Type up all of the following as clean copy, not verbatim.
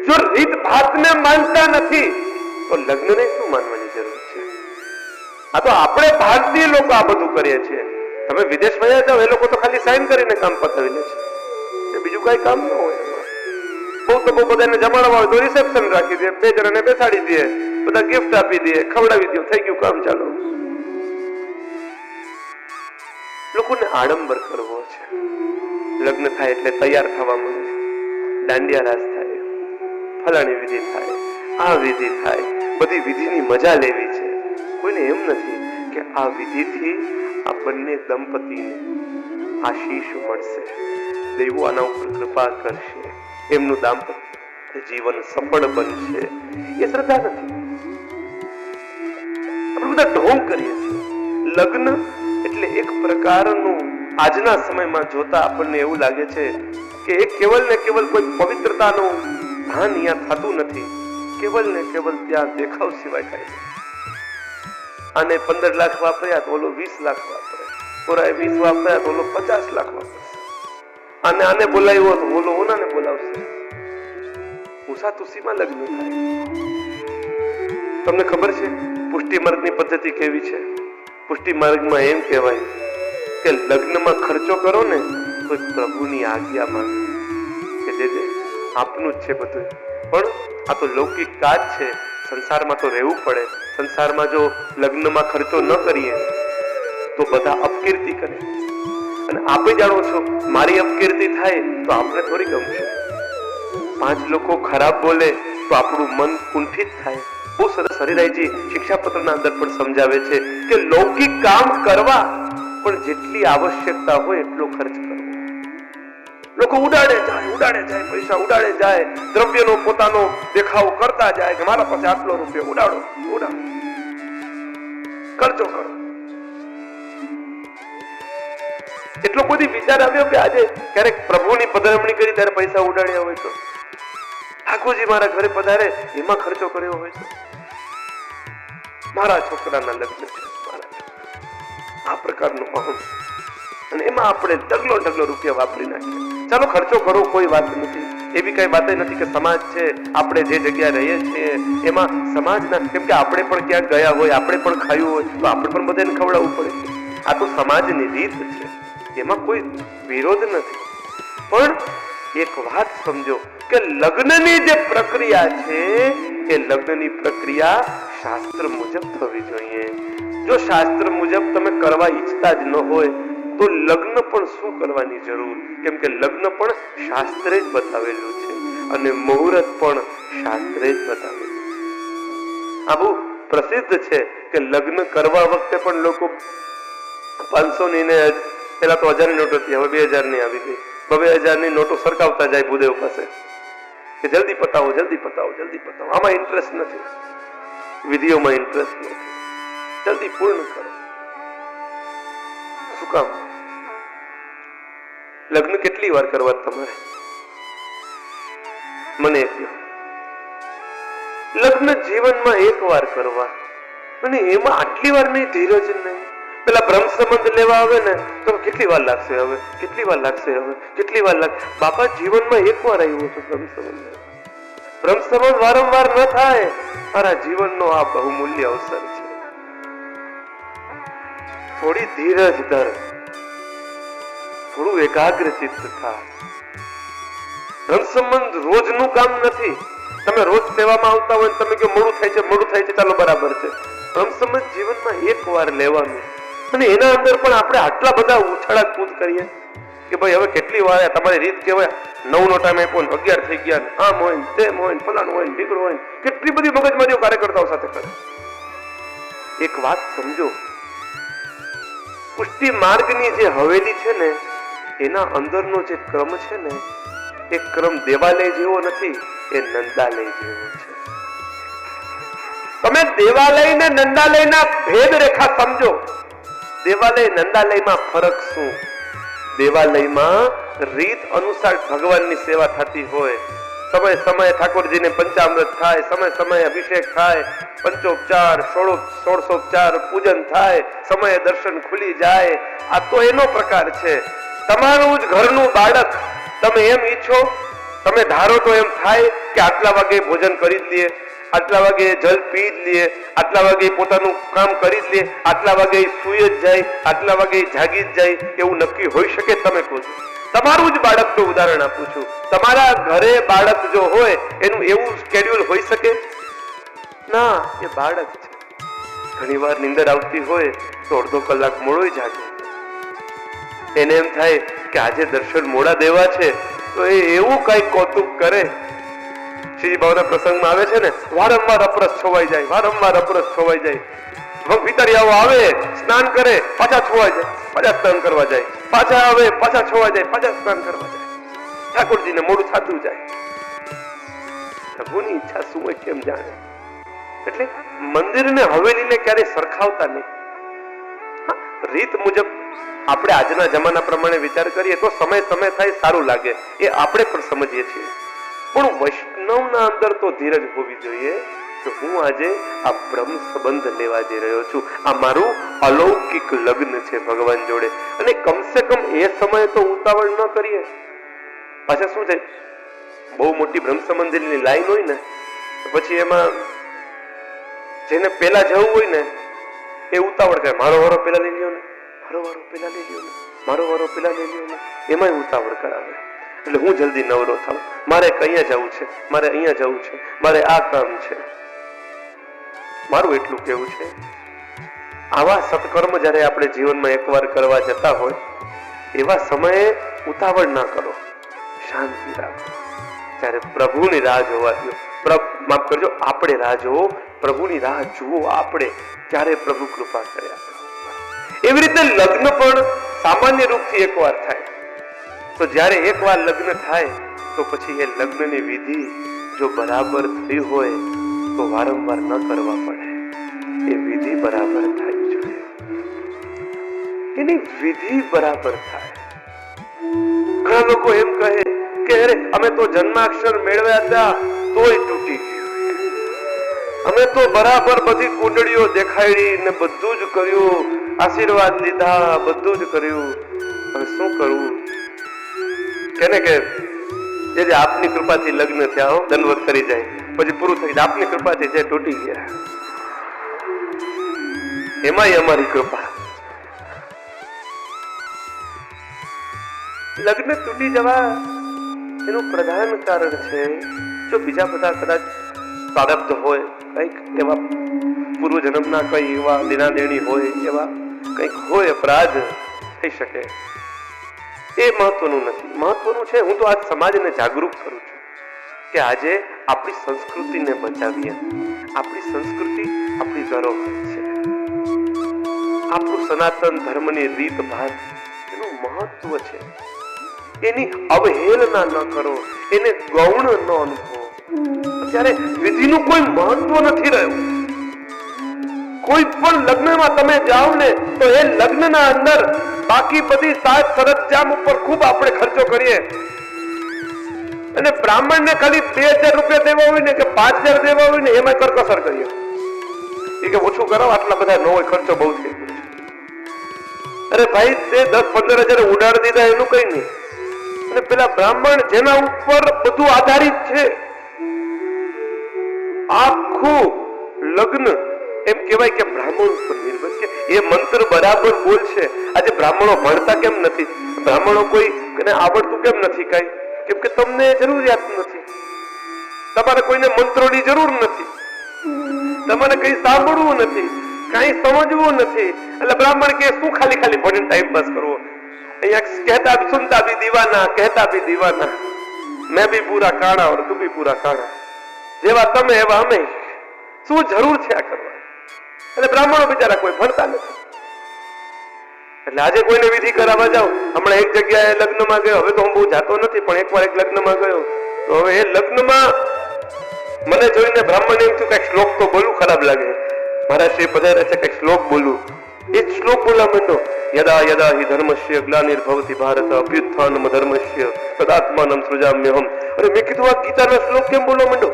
જો રીત ભાતને માનતા નથી તો લગ્નને શું માનવાની જરૂર છે? આ તો આપણે ભારતીય લોકો આ બધું કરીએ છીએ. તમે વિદેશ વયા જાઓ, એ લોકો તો ખાલી સાઈન કરીને કામ પતાવી લે છે, બીજું કઈ કામ ન હોય. બહુ તો બહુ બધાને જમાડવા હોય તો રિસેપ્શન રાખી દે, 2 જણાને બેસાડી દે, બધા ગિફ્ટ આપી દે, ખવડાવી દે, થઈ ગયું કામ ચાલુ. લોકોને આડંબર કરવો છે. લગ્ન થાય એટલે તૈયાર થવા માંડે, દાંડિયા રાસ થાય, ફલાણી વિધિ થાય, આ વિધિ થાય, બધી વિધિની મજા લેવી છે. કોઈને એમ નથી કે આ વિધિથી આ બંને દંપતીને આશીષ મળશે, દેવો આના ઉપર કૃપા કરશે, એમનું દાંપત્ય જીવન સફળ બનશે. એ શ્રદ્ધા નથી. આપણે બધા ઢોંગ કરીએ છીએ. લગ્ન એટલે એક પ્રકારનું આજના સમયમાં જોતા આપણને એવું લાગે છે કે એ કેવલ ને કેવલ કોઈ પવિત્રતાનું ભાન અહીંયા થતું નથી, કેવલ ને કેવલ ત્યાં દેખાવ સિવાય થાય છે. આને 15 લાખ વાપર્યા તો ઓલો 20 લાખ વાપરે, ઓરાએ 20 વાપર્યા તો ઓલો 50 લાખ વાપરશે, આને બોલાવ્યો તો ઓલો ઓનાને બોલાવશે. ઉષાતુસીમાં લગ્ન થાય. તમને ખબર છે પુષ્ટિ માર્ગની પદ્ધતિ કેવી છે? પુષ્ટિ માર્ગમાં એમ કહેવાય કે લગ્નમાં ખર્ચો કરો ને તો પ્રભુની આજ્ઞા માંગો કે જે આપનું જ છે બધું, પણ આ તો લૌકિક કાજ છે, સંસારમાં તો રહેવું પડે. સંસારમાં જો લગ્નમાં ખર્ચો ન કરીએ તો બધા અપકીર્તિ કરે, અને આપે જાણો છો મારી અપકીર્તિ થાય તો આપણે થોડી ગમશે. 5 લોકો ખરાબ બોલે તો આપણું મન કુંઠિત થાય. બહુ સરસ હરિરાયજી શિક્ષાપત્રના અંદર પણ સમજાવે છે કે લૌકિક કામ કરવા પણ જેટલી આવશ્યકતા હોય એટલો ખર્ચ કરવો. લોકો ઉડાડે જાય, પૈસા ઉડાડે જાય, દ્રવ્યનો પોતાનો દેખાવ કરતા જાય કે મારા પાસે આટલો રૂપિયો, ઉડાડો ખર્ચો કરો. એટલો બધી વિચાર આવ્યો કે આજે ક્યારેક પ્રભુની પધરામણી કરી ત્યારે પૈસા ઉડાડ્યા હોય તો, ઠાકોરજી મારા ઘરે પધારે એમાં ખર્ચો કર્યો હોય તો, મારા છોકરાના લગ્ન છે, આ પ્રકારનું અહમ, અને એમાં આપણે ઢગલો રૂપિયા વાપરી નાખીએ. ચાલો ખર્ચો કરો, કોઈ વાત નથી, એવી કઈ વાત નથી કે સમાજ છે, આપણે જે જગ્યા રહીએ છીએ એમાં સમાજના, કેમ કે આપણે પણ ક્યાંક ગયા હોય, આપણે પણ ખાયું હોય તો આપણે પણ બધાને ખવડાવવું પડે. આ તો સમાજની રીત છે, એમાં કોઈ વિરોધ નથી. પણ એક વાત સમજો કે લગ્નની જે પ્રક્રિયા છે એ લગ્નની પ્રક્રિયા શાસ્ત્ર મુજબ થવી જોઈએ. જો શાસ્ત્ર મુજબ તમે કરવા ઈચ્છતા જ ન હોય તો લગ્ન પણ શું કરવાની જરૂર? કેમ કે લગ્ન પણ શાસ્ત્રે જ બતાવેલું છે અને મુહૂર્ત પણ શાસ્ત્રે જ બતાવેલું છે. આ બહુ પ્રસિદ્ધ છે કે લગ્ન કરવા વખતે પણ લોકો 500 ની ને પેલા તો 1000 ની નોટો હતી, હવે 2000 ની આવી ગઈ. 2000 ની નોટો સરકાવતા જાય ભૂદેવ પાસે કે જલ્દી પતાવો. આમાં ઇન્ટરેસ્ટ નથી, વિધિઓમાં ઇન્ટરેસ્ટ નથી, જલ્દી પૂર્ણ કરો. શું કામ? લગ્ન કેટલી વાર કરવા તમારે? મને કહો. લગ્ન જીવનમાં એક વાર કરવા, અને એમાં આટલી વાર નહીં, ધીરજ નહીં. પેલા બ્રહ્મ સંબંધ લેવા આવે ને તો કેટલી વાર લાગશે હવે, કેટલી વાર લાગશે. બાપા જીવનમાં એક વાર આવ્યો છો બ્રહ્મ સંબંધ. બ્રહ્મ સંબંધ વારંવાર ન થાય. મારા જીવનનો આ બહુમૂલ્ય અવસર છે. થોડી ધીરજ ધર, થોડું એકાગ્ર ચિત્ત થા. બ્રહ્મ સંબંધ રોજનું કામ નથી. તમે રોજ સેવામાં આવતા હોય તમે કે મોડું થાય છે, ચાલો બરાબર છે. બ્રહ્મ સંબંધ જીવનમાં એક વાર લેવાનું, અને એના અંદર પણ આપણે આટલા બધા ઉછાળા કૂદ કરીએ કે ભાઈ હવે કેટલી વાર તમારી રીત કહેવાય 9 નો ટાઈમ આપ્યો, 11 થઈ ગયા, આમ હોય તેમ હોય, ફલાણું હોય, ઢીકડું હોય, કેટલી બધી મગજમારીઓ કાર્યકર્તાઓ સાથે કરે. એક વાત સમજો, પુષ્ટિ માર્ગની જે હવેલી છે ને એના અંદરનો જે ક્રમ છે ને એ ક્રમ દેવાલય જેવો નથી, એ નંદાલય જેવો છે. તમે દેવાલય ને નંદાલયના ભેદ રેખા સમજો. દેવાલય નંદાલયમાં ફરક શું? દેવાલયમાં રીત અનુસાર ભગવાનની સેવા થતી હોય, સમય સમયે ઠાકોરજીને પંચામૃત થાય, સમય સમયે અભિષેક થાય, પંચોપચાર 16 પૂજન થાય, સમયે દર્શન ખુલી જાય. આ તો એનો પ્રકાર છે. તમારું જ ઘરનું બાળક તમે એમ ઈચ્છો તમે ધારો તો એમ થાય કે આટલા વાગે ભોજન કરી જ લઈએ, આટલા વાગે જલ પી જ લઈએ, આટલા વાગે પોતાનું કામ કરી જ લે, આટલા વાગે સુઈ જ જાય, આટલા વાગે જાગી જ જાય, એવું નક્કી હોઈ શકે? તમે કહો છો. તમારું જ બાળકનું ઉદાહરણ આપું છું. તમારા ઘરે બાળક જો હોય એનું એવું સ્કેડ્યુલ હોઈ શકે? ના, એ બાળક છે. ઘણી વાર નીંદર આવતી હોય તો અડધો કલાક મોડો જાગે. એને એમ થાય કે આજે દર્શન મોડા દેવા છે, તો એ એવું કઈ કૌતુક કરે. શ્રીજી બાબાના પ્રસંગમાં આવે છે ને, વારંવાર અપરસ છોવાઈ જાય, વારંવાર અપરસ છોવાઈ જાય. ભીતરિયાઓ આવે, સ્નાન કરે, પાછા છોવાઈ જાય, પાછા સ્નાન કરવા જાય, પાછા આવે, પાછા છોવાઈ જાય, પાછા સ્નાન કરવા જાય. ઠાકોરજીને મોડું થતું જાય. પ્રભુની ઈચ્છા શું હોય કેમ જાણે. એટલે મંદિરને હવેલીને ક્યારે સરખાવતા નહીં. રીત મુજબ આપણે આજના જમાના પ્રમાણે વિચાર કરીએ તો સમય થાય સારું લાગે, એ આપણે પણ સમજીએ છીએ. પણ વૈષ્ણવના અંદર તો ધીરજ હોવી જોઈએ કે હું આજે આ બ્રહ્મ સંબંધ લેવા જઈ રહ્યો છું. આ મારું અલૌકિક લગ્ન છે ભગવાન જોડે. અને કમસે કમ એ સમયે તો ઉતાવળ ન કરીએ. પાછા શું છે, બહુ મોટી બ્રહ્મ સંબંધની લાઈન હોય ને, પછી એમાં જેને પેલા જવું હોય ને એ ઉતાવળ કરે, મારો વારો પેલા લઈ લ્યો ને, મારો વારો પેલા લઈ લ્યો ને, મારો વારો પેલા લઈ લ્યો ને, એમાંય ઉતાવળ કરાવે. એટલે હું જલ્દી નવરો થાઉં, મારે અહીંયા જવું છે, મારે અહીંયા જવું છે, મારે આ કામ છે. મારું એટલું કેવું છે, આવા સત્કર્મ જયારે આપણે જીવનમાં એકવાર કરવા જતા હોય એવા સમયે ઉતાવળ ના કરો, શાંતિ રાખો. ત્યારે પ્રભુની રાહ જોવા દો. માફ કરજો, આપણે રાહ જોવો, પ્રભુની રાહ જુઓ આપણે, ત્યારે પ્રભુ કૃપા કરે આપણે. એવી રીતે લગ્ન પણ સામાન્ય રૂપથી એકવાર થાય. તો જ્યારે એકવાર લગ્ન થાય તો પછી એ લગ્નની વિધિ જો બરાબર થઈ હોય તો વારંવાર ન કરવા પડે. એ વિધિ બરાબર થાય જોઈએ, એની વિધિ બરાબર થાય. ઘણા લોકો એમ કહે કે અરે અમે તો જન્માક્ષર મેળવ્યા હતા તોય તૂટી ગયું, અમે તો બરાબર બધી કુંડળીઓ દેખાડી ને બધું જ કર્યું, આશીર્વાદ લીધા, બધું જ કર્યું, હવે શું કરવું? કેને કે જે આપની કૃપાથી લગ્ન થયા, દંડવત કરી જાય, પછી પૂરું થઈ જાય, આપની કૃપાથી જે તૂટી ગયા, એમાંય અમારી કૃપા. લગ્ન તૂટી જવા એનું પ્રધાન કારણ છે, જો બીજા બધા કદાચ પ્રારબ્ધ હોય, કઈક એવા પૂર્વ જન્મના કઈ એવા લેણા દેણી હોય, એવા કઈક હોય, અપરાધ થઈ શકે. એ મહત્વનું નથી. મહત્વનું છે, હું તો આજ સમાજને જાગૃત કરું છું કે આજે આપણી સંસ્કૃતિને બચાવીએ. આપણી સંસ્કૃતિ આપણી ધરોહર છે. આપણું સનાતન ધર્મની રીત ભાત, એનું મહત્વ છે. એની અવહેલના ન કરો, એને ગૌણ ન અનુભવો. ત્યારે વિધિનું કોઈ મહત્વ નથી રહ્યું. કોઈ પણ લગ્નમાં તમે જાઓ ને તો એ લગ્નના અંદર બાકી બધી સાત સરંજામ ઉપર ખૂબ આપણે ખર્ચો કરીએ, અને બ્રાહ્મણને ખાલી 2000 રૂપિયા દેવા હોય ને કે 5000 દેવા હોય ને એમાં કરકસર કરીએ. એ કે ઓછું કરો, આટલા બધા ન હોય, ખર્ચો બહુ થઈ ગયો. અરે ભાઈ, તે 10-15 હજાર ઉડાડી દીધા એનું કઈ નહીં. અને પેલા બ્રાહ્મણ જેના ઉપર બધું આધારિત છે, આખું લગ્ન એમ કહેવાય કે બ્રાહ્મણ ઉપર નિર્ભર છે. એ મંત્ર બરાબર બોલશે. આજે બ્રાહ્મણો ભણતા કેમ નથી? બ્રાહ્મણો કોઈ આવડતું કેમ નથી? કઈ કેમ કે તમને જરૂરિયાત નથી. તમારે કોઈને મંત્રોની જરૂર નથી, તમારે કઈ સાંભળવું નથી, કઈ સમજવું નથી. એટલે બ્રાહ્મણ કે શું ખાલી ખાલી ભણીને ટાઈમ પાસ કરવો? અહીંયા કહેતા સુનતા ભી દીવાના, કહેતા ભી દીવાના, મેં ભી પૂરા કાણા और તું ભી પૂરા કાણા, જેવા તમે એવા અમે, શું જરૂર છે આ કરવા? એટલે બ્રાહ્મણો બિચારા કોઈ ભણતા નથી. એટલે આજે કોઈને વિધિ કરાવવા જાવ, હમણાં એક જગ્યાએ લગ્નમાં ગયો, હવે તો હું બહુ જાતો નથી, પણ એકવાર એક લગ્નમાં ગયો તો હવે એ લગ્નમાં મને જોઈને બ્રાહ્મણ એમ થયું કઈક શ્લોક તો બોલું, ખરાબ લાગે, મારા શ્રી પધારે છે, કઈક શ્લોક બોલું. એ શ્લોક બોલવા માંડો, યદા યદા હિ ધર્મસ્ય ગ્લાનિર્ભવતિ ભારત અભ્યુત્થાનમ ધર્મસ્ય તદાત્માનમ સૃજામ્યહમ. અરે મેં કીધું આ ગીતાનો શ્લોક કેમ બોલવા માંડો?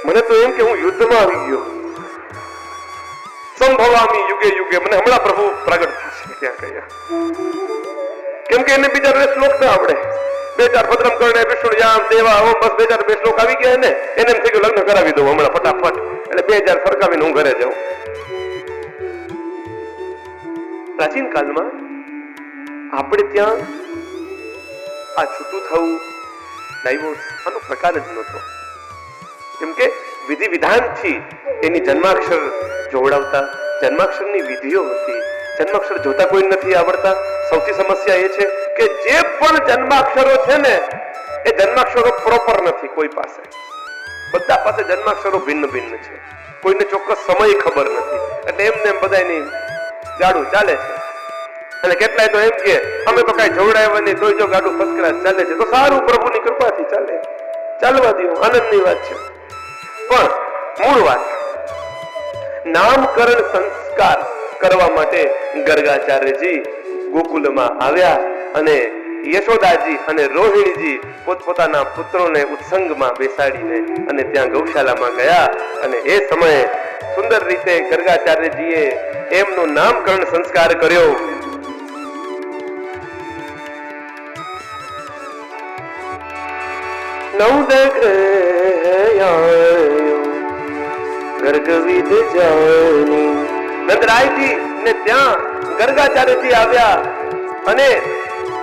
મને તો એમ કે હું યુદ્ધમાં આવી ગયો. સંભવામી યુગે યુગે, મને હમણાં પ્રભુ પ્રગટ થશે ત્યાં કયા. કેમ કે એને બિચારાને શ્લોક ના આવડે. બે ચાર ભદ્રમ કરીને વિષ્ણુ યામ દેવા ઓમ બસ બે ચાર બે શ્લોક આવી ગયા ને એને એમ થઈ ગયું લગ્ન કરાવી દઉં હમણાં ફટાફટ, એટલે 2000 ફરકાવીને હું ઘરે જાઉં. પ્રાચીન કાળમાં આપણે ત્યાં આ છૂટું થવું, ડાયવોર્સ આનો પ્રકાર જ નહોતો. કેમ કે વિધિ વિધાનથી એની જન્માક્ષર જોવડાવતા, જન્માક્ષરની વિધિઓ હતી. જન્માક્ષર જોતા કોઈ નથી આવડતા. સૌથી સમસ્યા એ છે કે જે પણ જન્માક્ષરો છે ને એ જન્માક્ષરો પ્રોપર નથી કોઈ પાસે. બધા પાસે જન્માક્ષરો ભિન્ન ભિન્ન છે. કોઈને ચોક્કસ સમય ખબર નથી, એટલે એમને એમ બધાની ગાડું ચાલે છે. અને કેટલાય તો એમ કે અમે તો કઈ જોવડાવ્યા નહીં તોય જો ગાડું ફર્સ્ટ ક્લાસ ચાલે છે, તો સારું, પ્રભુની કૃપાથી ચાલે, ચાલવા દો, આનંદની વાત છે. પણ મૂળ વાત, નામકરણ સંસ્કાર કરવા માટે ગર્ગાચાર્યજી ગોકુલમાં આવ્યા અને યશોદાજી અને રોહિણીજી પોતપોતાના પુત્રોને ઉત્સંગમાં બેસાડીને અને ત્યાં ગૌશાલામાં ગયા. અને એ સમયે સુંદર રીતે ગર્ગાચાર્યજીએ એમનો નામકરણ સંસ્કાર કર્યો. ગર્ગવિદ જાની નંદરાયજી ને ત્યાં ગર્ગાચાર્યજી આવ્યા અને